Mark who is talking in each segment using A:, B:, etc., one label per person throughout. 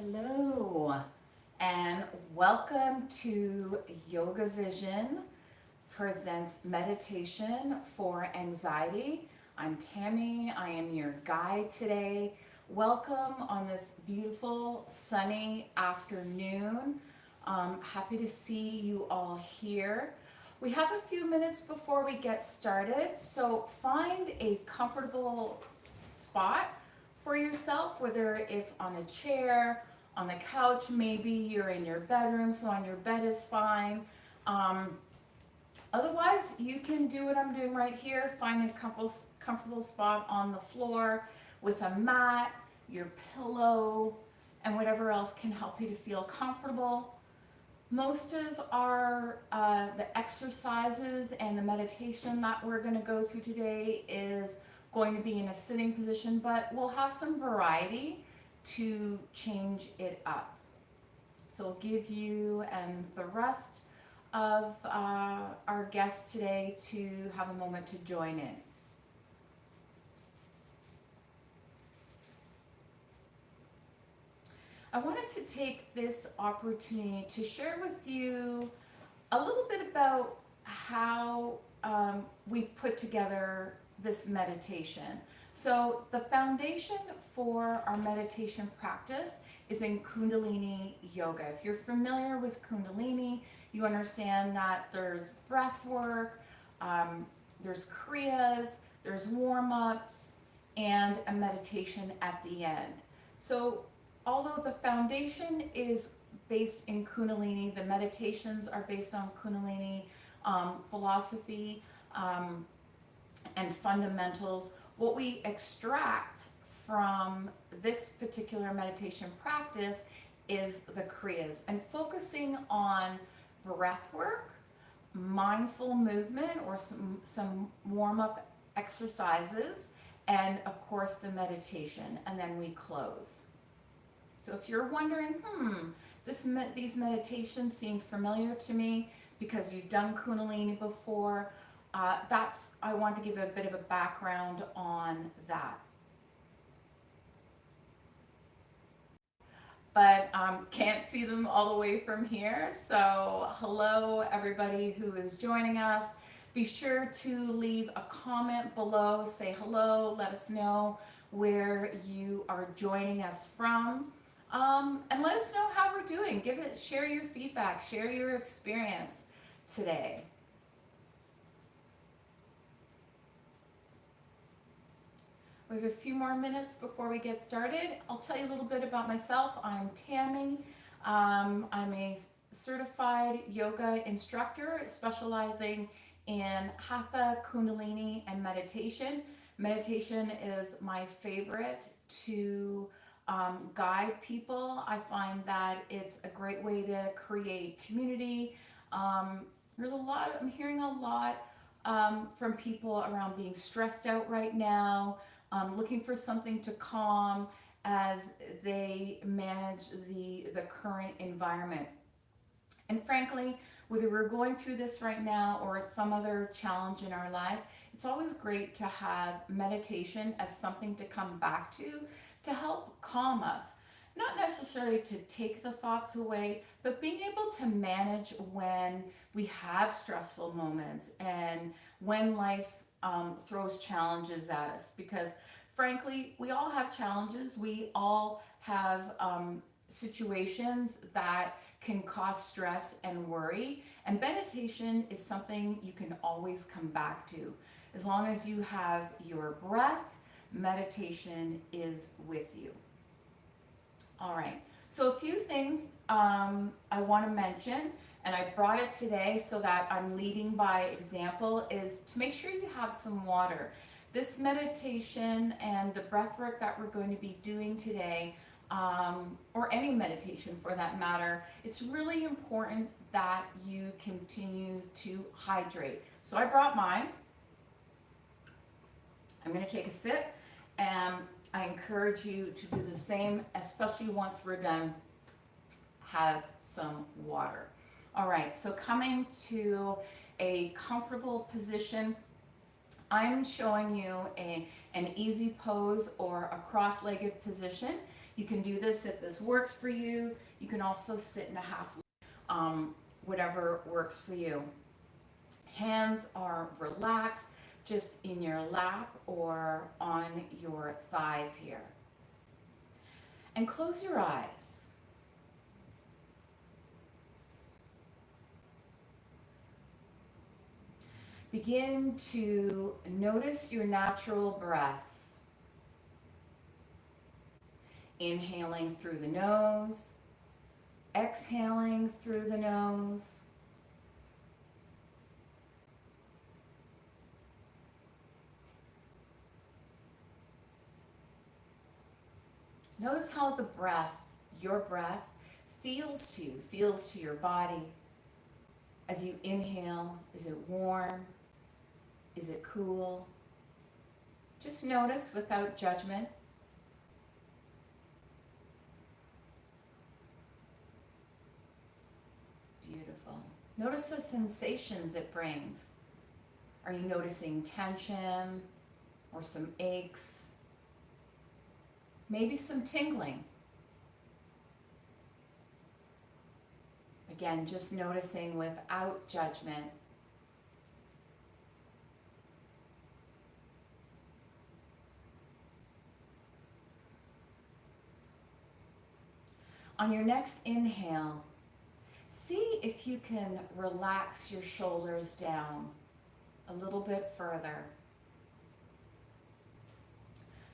A: Hello, and welcome to YogaVision presents meditation for anxiety. I'm Tammye. I am your guide today. Welcome on this beautiful sunny afternoon. Happy to see you all here. We have a few minutes before we get started, so find a comfortable spot for yourself, whether it's on a chair, on the couch, maybe you're in your bedroom, so on your bed is fine. Um, Otherwise, you can do what I'm doing right here. Find a comfortable spot on the floor with a mat, your pillow, and whatever else can help you to feel comfortable. Most of the exercises and the meditation that we're going to go through today is going to be in a sitting position, but we'll have some variety to change it up. So we'll give you and the rest of our guests today to have a moment to join in. I want us to take this opportunity to share with you a little bit about how we put together this meditation. So the foundation for our meditation practice is in Kundalini Yoga. If you're familiar with Kundalini, you understand that there's breath work, there's kriyas, there's warm-ups, and a meditation at the end. So although the foundation is based in Kundalini, the meditations are based on Kundalini philosophy and fundamentals. What we extract from this particular meditation practice is the kriyas, and focusing on breath work, mindful movement, or some warm-up exercises, and of course the meditation, and then we close. So if you're wondering, these meditations seem familiar to me because you've done Kundalini before, I want to give a bit of a background on that. But can't see them all the way from here. So hello everybody who is joining us. Be sure to leave a comment below, say hello, let us know where you are joining us from. And let us know how we're doing. Share your feedback, share your experience today. We have a few more minutes before we get started. I'll tell you a little bit about myself. I'm Tammye. I'm a certified yoga instructor specializing in Hatha, Kundalini, and meditation. Meditation is my favorite to guide people. I find that it's a great way to create community. I'm hearing a lot from people around being stressed out right now, looking for something to calm as they manage the current environment. And frankly, whether we're going through this right now or it's some other challenge in our life, it's always great to have meditation as something to come back to help calm us. Not necessarily to take the thoughts away, but being able to manage when we have stressful moments and when life throws challenges at us. Because frankly, we all have challenges. We all have situations that can cause stress and worry. And meditation is something you can always come back to. As long as you have your breath, meditation is with you. All right, so a few things I want to mention, and I brought it today so that I'm leading by example, is to make sure you have some water. This meditation and the breath work that we're going to be doing today, or any meditation for that matter, it's really important that you continue to hydrate. So I brought mine. I'm going to take a sip, and I encourage you to do the same, especially once we're done. Have some water. All right, so coming to a comfortable position, I'm showing you an easy pose or a cross-legged position. You can do this if this works for you. You can also sit in a half, whatever works for you. Hands are relaxed, just in your lap or on your thighs here. And close your eyes. Begin to notice your natural breath. Inhaling through the nose, exhaling through the nose. Notice how the breath, your breath, feels to your body. As you inhale, is it warm? Is it cool? Just notice without judgment. Beautiful. Notice the sensations it brings. Are you noticing tension or some aches? Maybe some tingling. Again, just noticing without judgment. On your next inhale, see if you can relax your shoulders down a little bit further.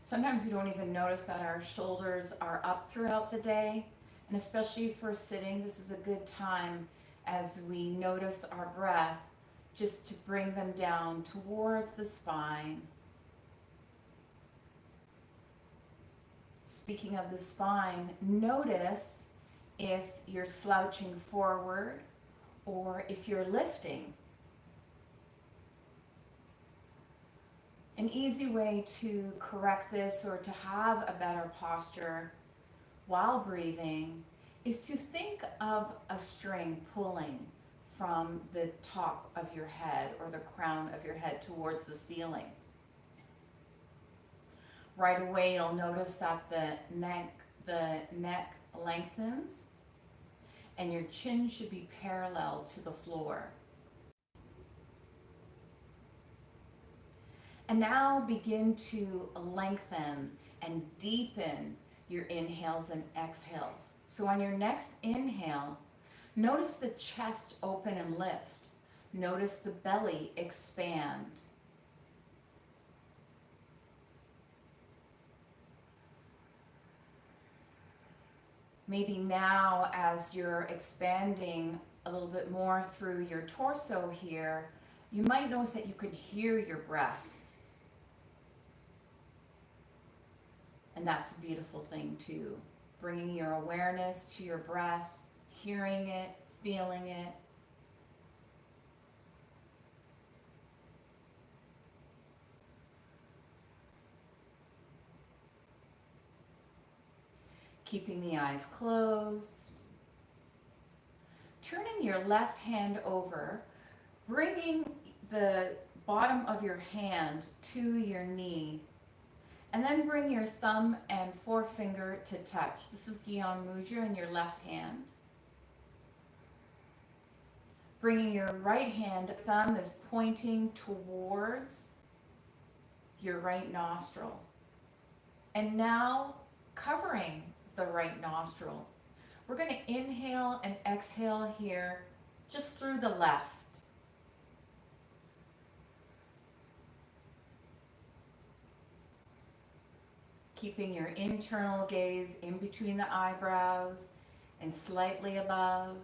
A: Sometimes we don't even notice that our shoulders are up throughout the day, and especially for sitting, this is a good time as we notice our breath, just to bring them down towards the spine. Speaking of the spine, notice if you're slouching forward or if you're lifting. An easy way to correct this or to have a better posture while breathing is to think of a string pulling from the top of your head or the crown of your head towards the ceiling. Right away you'll notice that the neck lengthens and your chin should be parallel to the floor. And now begin to lengthen and deepen your inhales and exhales. So on your next inhale, notice the chest open and lift. Notice the belly expand. Maybe now as you're expanding a little bit more through your torso here, you might notice that you can hear your breath. And that's a beautiful thing too. Bringing your awareness to your breath, hearing it, feeling it. Keeping the eyes closed. Turning your left hand over, bringing the bottom of your hand to your knee. And then bring your thumb and forefinger to touch. This is Gyan Mudra in your left hand. Bringing your right hand, thumb is pointing towards your right nostril. And now covering the right nostril. We're going to inhale and exhale here just through the left. Keeping your internal gaze in between the eyebrows and slightly above.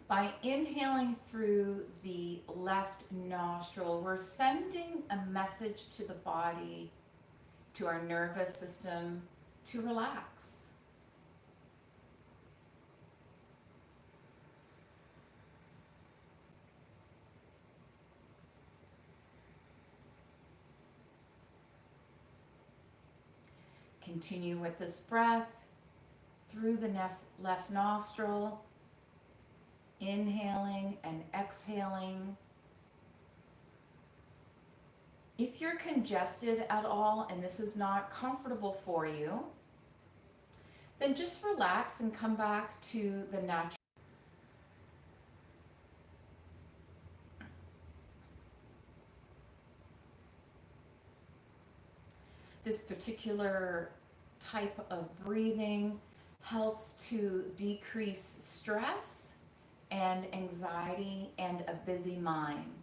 A: By inhaling through the left nostril, we're sending a message to the body, to our nervous system, to relax. Continue with this breath through the left nostril. Inhaling and exhaling. If you're congested at all and this is not comfortable for you, then just relax and come back to the natural. This particular type of breathing helps to decrease stress and anxiety and a busy mind.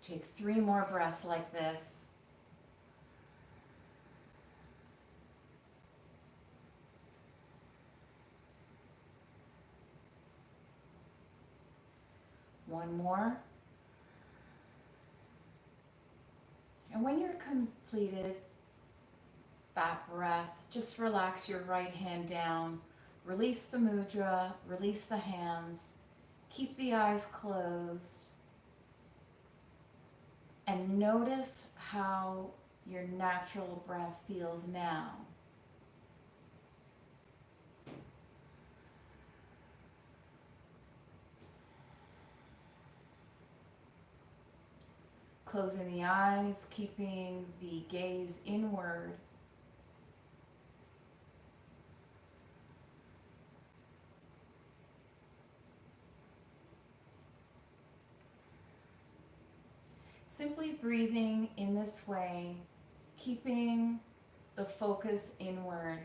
A: Take 3 more breaths like this. One more. And when you're completed that breath, just relax your right hand down. Release the mudra, release the hands. Keep the eyes closed. And notice how your natural breath feels now. Closing the eyes, keeping the gaze inward. Simply breathing in this way, keeping the focus inward,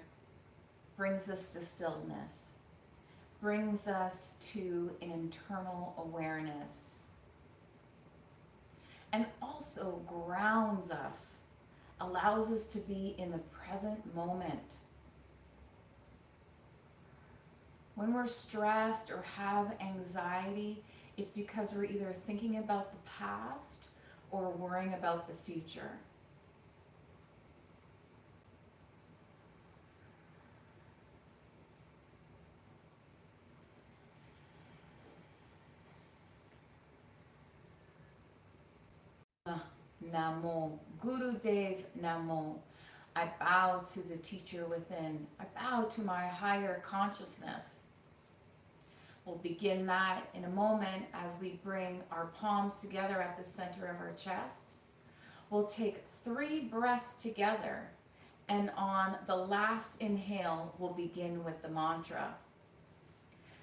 A: brings us to stillness, brings us to an internal awareness, and also grounds us, allows us to be in the present moment. When we're stressed or have anxiety, it's because we're either thinking about the past or worrying about the future. Namo, Gurudev Namo. I bow to the teacher within. I bow to my higher consciousness. We'll begin that in a moment as we bring our palms together at the center of our chest. We'll take 3 breaths together, and on the last inhale, we'll begin with the mantra.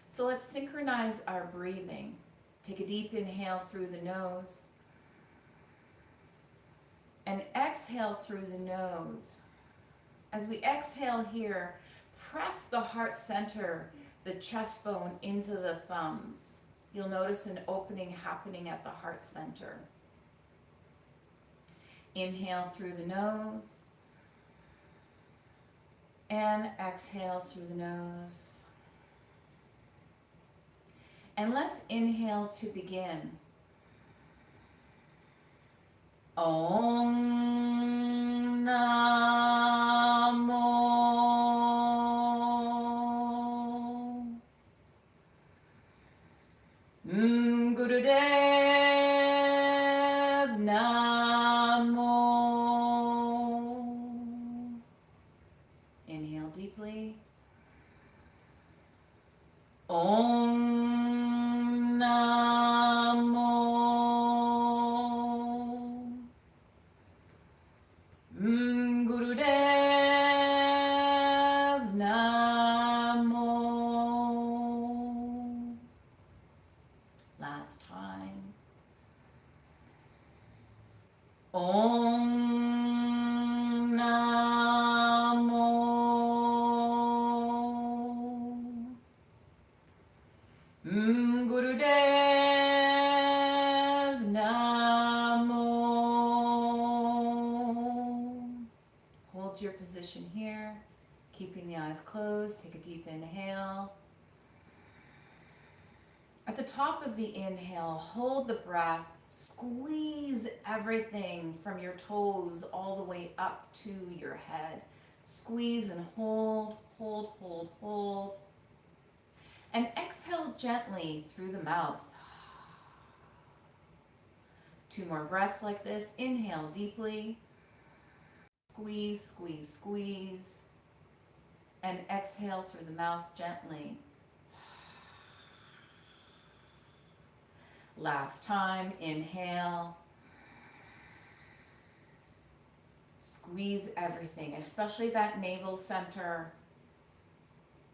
A: So let's synchronize our breathing. Take a deep inhale through the nose, and exhale through the nose. As we exhale here, press the heart center, the chest bone into the thumbs. You'll notice an opening happening at the heart center. Inhale through the nose, and exhale through the nose. And let's inhale to begin. Om Namo Gurudev Namo. Inhale deeply. Om Namo Gurudev Namo. Last time. Om Namo Gurudev Namo. Hold your position here, keeping the eyes closed. Take a deep inhale. At the top of the inhale, hold the breath, squeeze everything from your toes all the way up to your head. Squeeze and hold, hold, hold, hold. And exhale gently through the mouth. 2 more breaths like this. Inhale deeply. Squeeze, squeeze, squeeze. And exhale through the mouth gently. Last time, inhale. Squeeze everything, especially that navel center.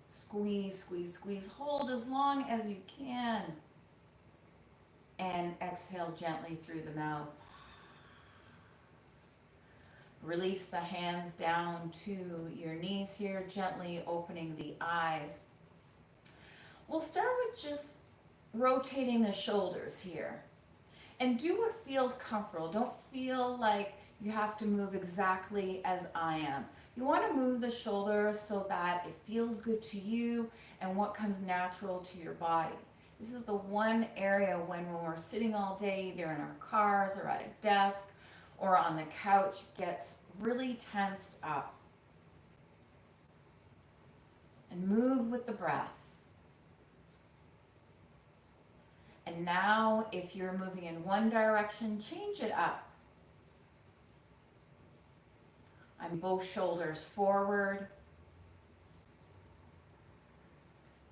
A: Squeeze, squeeze, squeeze. Hold as long as you can. And exhale gently through the mouth. Release the hands down to your knees here, gently opening the eyes. We'll start with just rotating the shoulders here. And do what feels comfortable. Don't feel like you have to move exactly as I am. You want to move the shoulders so that it feels good to you and what comes natural to your body. This is the one area when we're sitting all day, either in our cars or at a desk or on the couch, gets really tensed up. And move with the breath. And now, if you're moving in one direction, change it up. And both shoulders forward.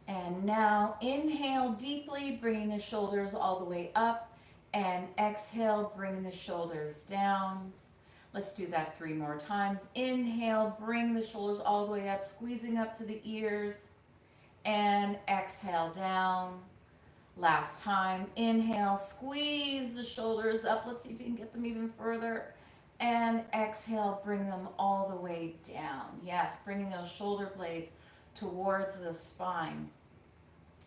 A: And now inhale deeply, bringing the shoulders all the way up. And exhale, bringing the shoulders down. Let's do that 3 more times. Inhale, bring the shoulders all the way up, squeezing up to the ears. And exhale down. Last time, inhale, squeeze the shoulders up. Let's see if you can get them even further. And exhale, bring them all the way down. Yes, bringing those shoulder blades towards the spine.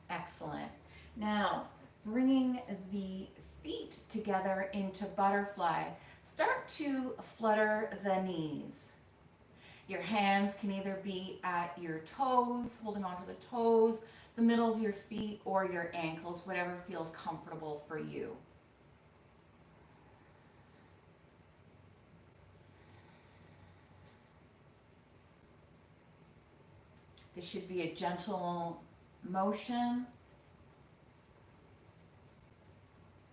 A: Excellent. Now, bringing the feet together into butterfly. Start to flutter the knees. Your hands can either be at your toes, holding onto the toes, the middle of your feet, or your ankles, whatever feels comfortable for you. This should be a gentle motion.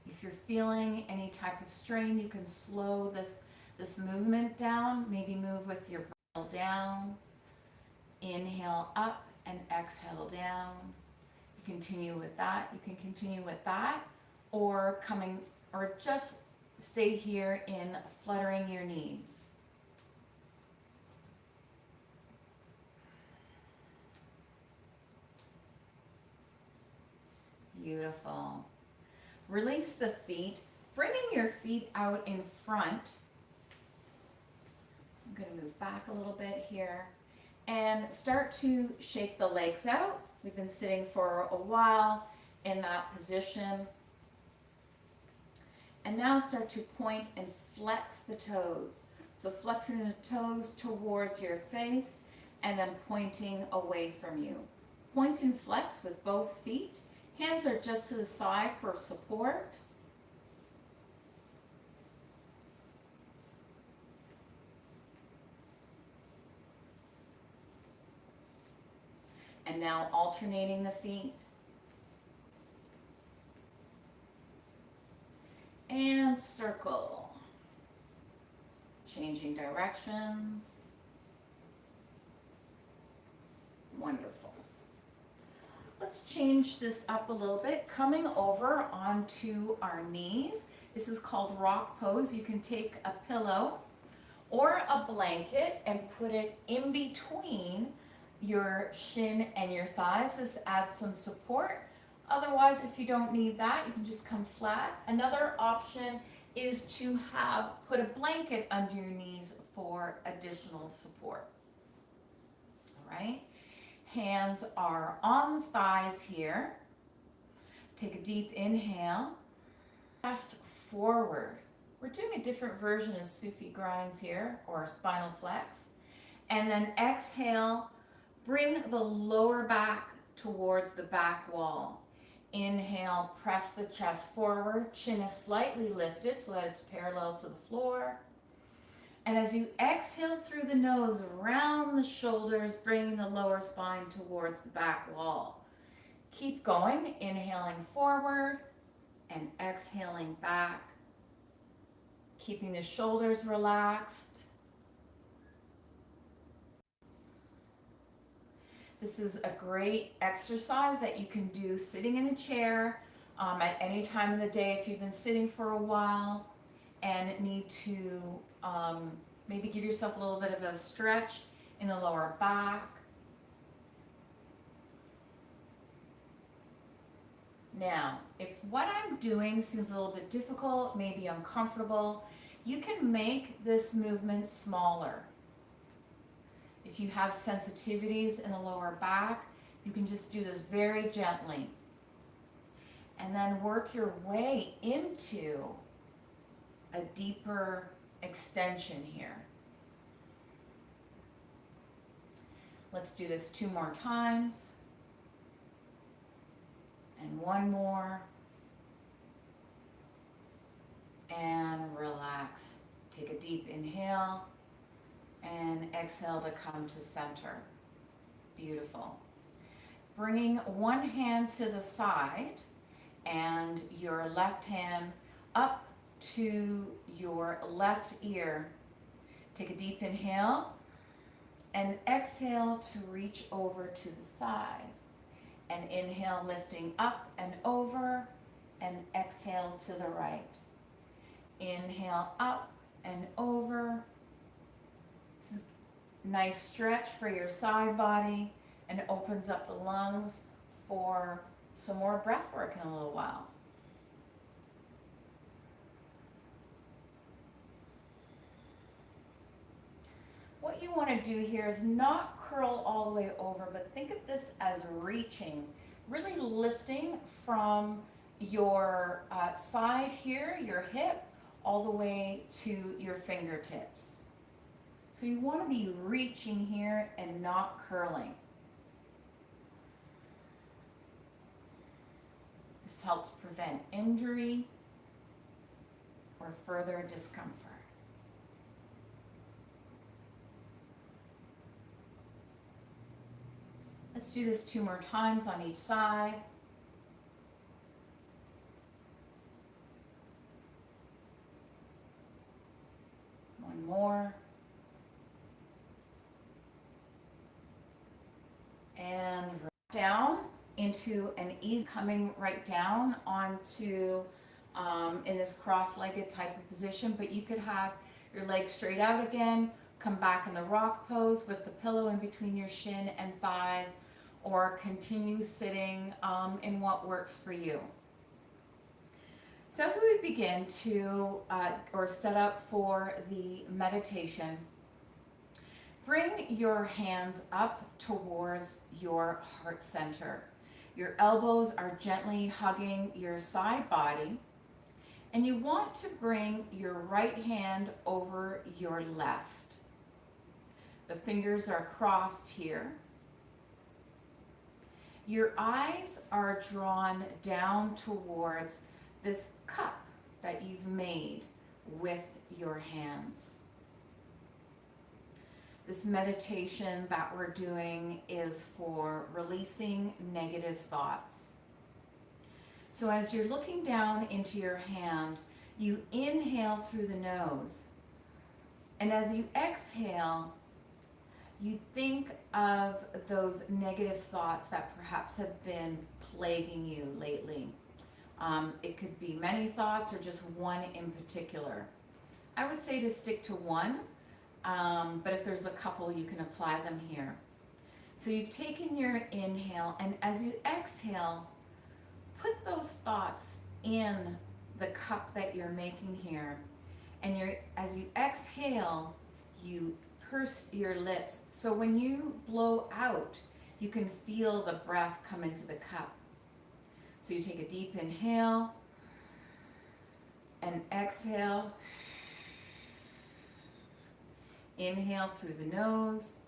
A: If you're feeling any type of strain, you can slow this movement down. Maybe move with your breath down. Inhale up and exhale down. You continue with that. You can continue with that, or just stay here in fluttering your knees. Beautiful. Release the feet, bringing your feet out in front. I'm going to move back a little bit here and start to shake the legs out. We've been sitting for a while in that position. And now start to point and flex the toes. So flexing the toes towards your face and then pointing away from you. Point and flex with both feet. Hands are just to the side for support. And now alternating the feet. And circle. Changing directions. Wonderful. Let's change this up a little bit, coming over onto our knees. This is called rock pose. You can take a pillow or a blanket and put it in between your shin and your thighs. This adds some support. Otherwise, if you don't need that, you can just come flat. Another option is to put a blanket under your knees for additional support. All right. Hands are on the thighs here. Take a deep inhale. Chest forward. We're doing a different version of Sufi grinds here, or spinal flex. And then exhale, bring the lower back towards the back wall. Inhale, press the chest forward, chin is slightly lifted so that it's parallel to the floor. And as you exhale through the nose, around the shoulders, bringing the lower spine towards the back wall. Keep going, inhaling forward and exhaling back, keeping the shoulders relaxed. This is a great exercise that you can do sitting in a chair at any time of the day if you've been sitting for a while and need to maybe give yourself a little bit of a stretch in the lower back. Now, if what I'm doing seems a little bit difficult, maybe uncomfortable, you can make this movement smaller. If you have sensitivities in the lower back, you can just do this very gently. And then work your way into a deeper extension here. Let's do this 2 more times. And 1 more. And relax. Take a deep inhale. And exhale to come to center. Beautiful. Bringing one hand to the side and your left hand up to your left ear. Take a deep inhale and exhale to reach over to the side. And inhale, lifting up and over, and exhale to the right. Inhale up and over. This is a nice stretch for your side body and opens up the lungs for some more breath work in a little while. What you want to do here is not curl all the way over, but think of this as reaching, really lifting from your side here, your hip, all the way to your fingertips. So you want to be reaching here and not curling. This helps prevent injury or further discomfort. Let's do this 2 more times on each side. One more. And down into an easy, coming right down onto in this cross-legged type of position, but you could have your legs straight out again, come back in the rock pose with the pillow in between your shin and thighs, or continue sitting in what works for you. So as we begin to or set up for the meditation, bring your hands up towards your heart center. Your elbows are gently hugging your side body, and you want to bring your right hand over your left. The fingers are crossed here. Your eyes are drawn down towards this cup that you've made with your hands. This meditation that we're doing is for releasing negative thoughts. So as you're looking down into your hand, you inhale through the nose. And as you exhale, you think of those negative thoughts that perhaps have been plaguing you lately. It could be many thoughts or just one in particular. I would say to stick to one, but if there's a couple, you can apply them here. So you've taken your inhale, and as you exhale, put those thoughts in the cup that you're making here. And as you exhale, you purse your lips. So when you blow out, you can feel the breath come into the cup. So you take a deep inhale and exhale. Inhale through the nose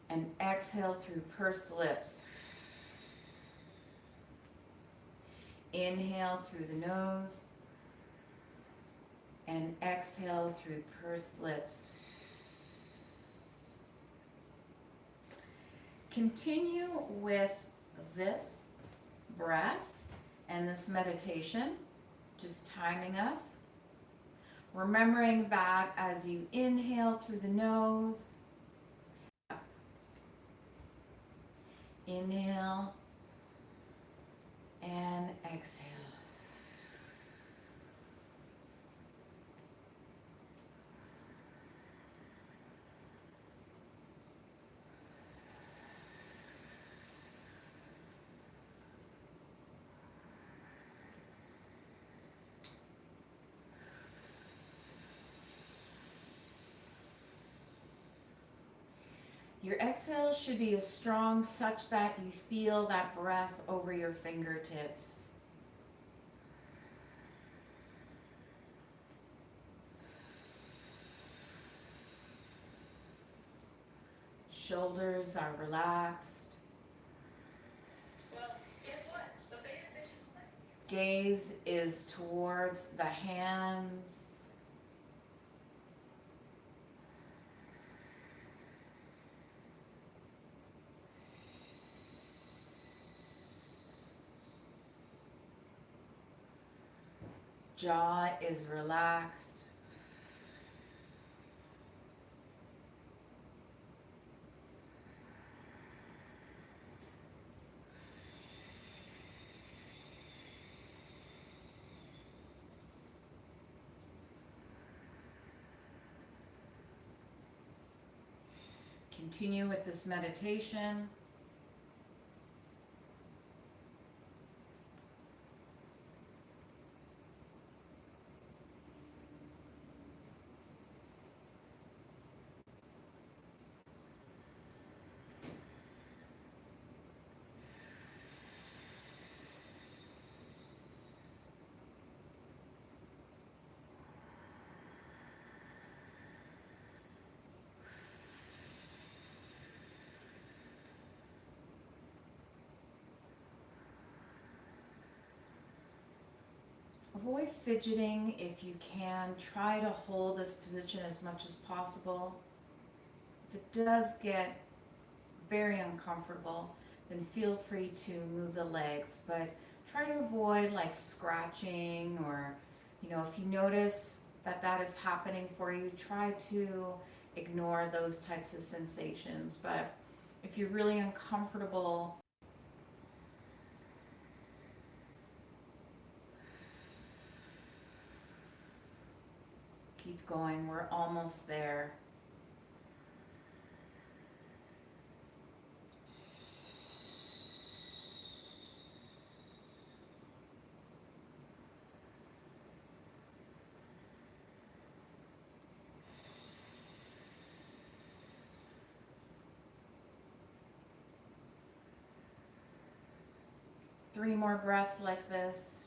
A: and exhale through pursed lips. Inhale through the nose and exhale through pursed lips. Continue with this breath and this meditation, just timing us. Remembering that as you inhale through the nose, inhale and exhale. Your exhale should be as strong such that you feel that breath over your fingertips. Shoulders are relaxed.
B: Well, guess what? The beta fish is playing.
A: Gaze is towards the hands. Jaw is relaxed. Continue with this meditation. Avoid fidgeting if you can. Try to hold this position as much as possible. If it does get very uncomfortable, then feel free to move the legs, but try to avoid like scratching or, if you notice that that is happening for you, try to ignore those types of sensations. But if you're really uncomfortable, keep going. We're almost there. Three more breaths like this.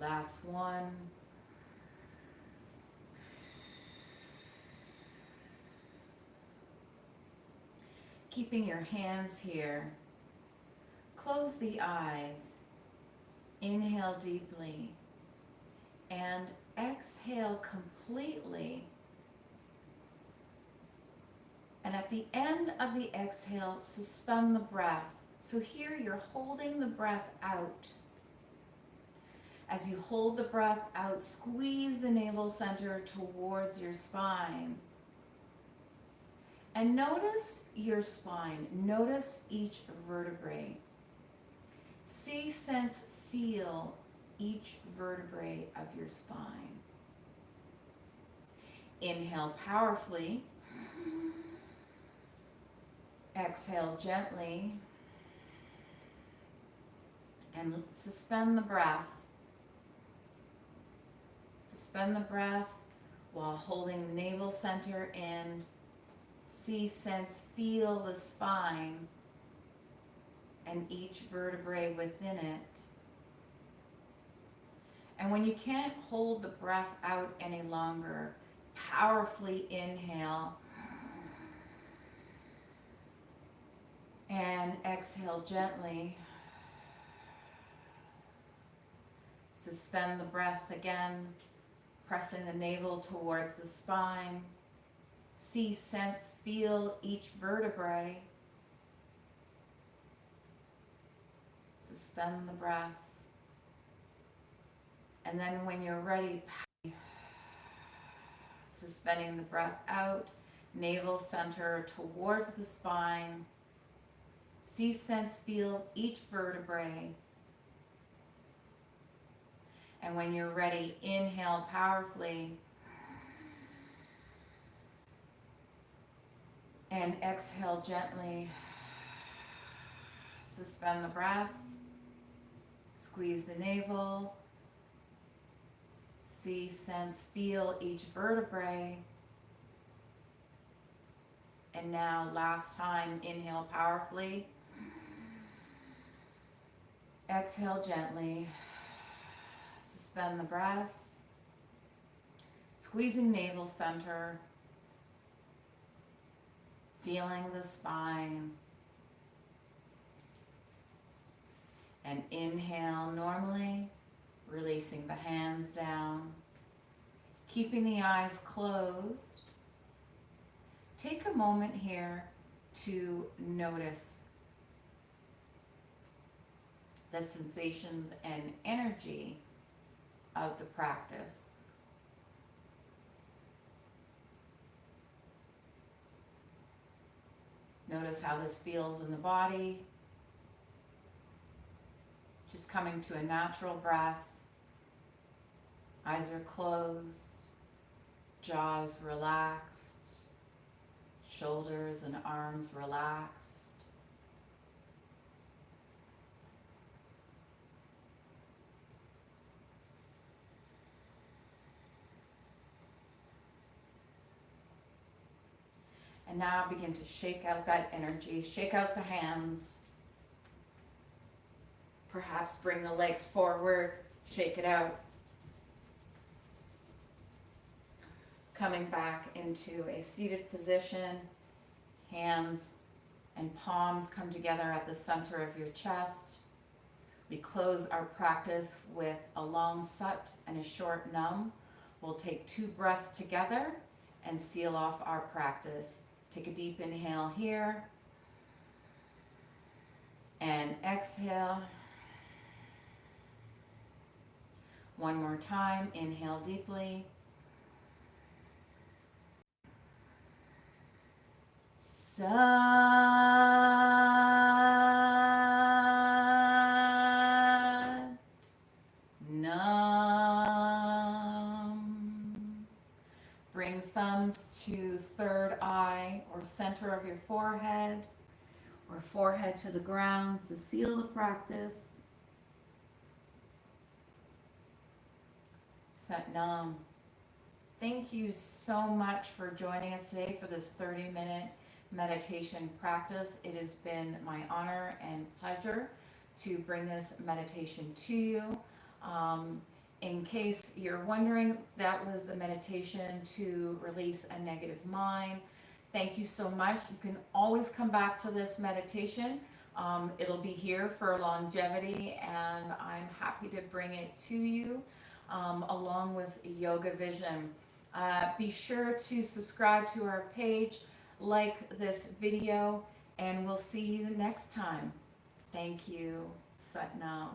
A: Last one. Keeping your hands here. Close the eyes. Inhale deeply. And exhale completely. And at the end of the exhale, suspend the breath. So here you're holding the breath out. As you hold the breath out, squeeze the navel center towards your spine. And notice your spine. Notice each vertebrae. See, sense, feel each vertebrae of your spine. Inhale powerfully. Exhale gently. And suspend the breath. Suspend the breath while holding the navel center in. See, sense, feel the spine and each vertebrae within it. And when you can't hold the breath out any longer, powerfully inhale and exhale gently. Suspend the breath again, pressing the navel towards the spine. See, sense, feel each vertebrae. Suspend the breath. And then when you're ready, suspending the breath out, navel center towards the spine. See, sense, feel each vertebrae. And when you're ready, inhale powerfully. And exhale gently. Suspend the breath. Squeeze the navel. See, sense, feel each vertebrae. And now, last time, inhale powerfully. Exhale gently. Suspend the breath. Squeezing navel center. Feeling the spine. And inhale normally, releasing the hands down. Keeping the eyes closed. Take a moment here to notice the sensations and energy of the practice. Notice how this feels in the body. Just coming to a natural breath. Eyes are closed, jaws relaxed, shoulders and arms relaxed. And now begin to shake out that energy, shake out the hands. Perhaps bring the legs forward, shake it out. Coming back into a seated position, hands and palms come together at the center of your chest. We close our practice with a long sut and a short num. We'll take 2 breaths together and seal off our practice. Take a deep inhale here and exhale. One more time, inhale deeply. Sat Nam. Bring thumbs to third eye or center of your forehead, or forehead to the ground to seal the practice. Sat Nam. Thank you so much for joining us today for this 30-minute meditation practice. It has been my honor and pleasure to bring this meditation to you. In case you're wondering, that was the meditation to release a negative mind. Thank you so much. You can always come back to this meditation. It'll be here for longevity, and I'm happy to bring it to you along with YogaVision. Be sure to subscribe to our page, like this video, and we'll see you next time. Thank you. Sat Nam.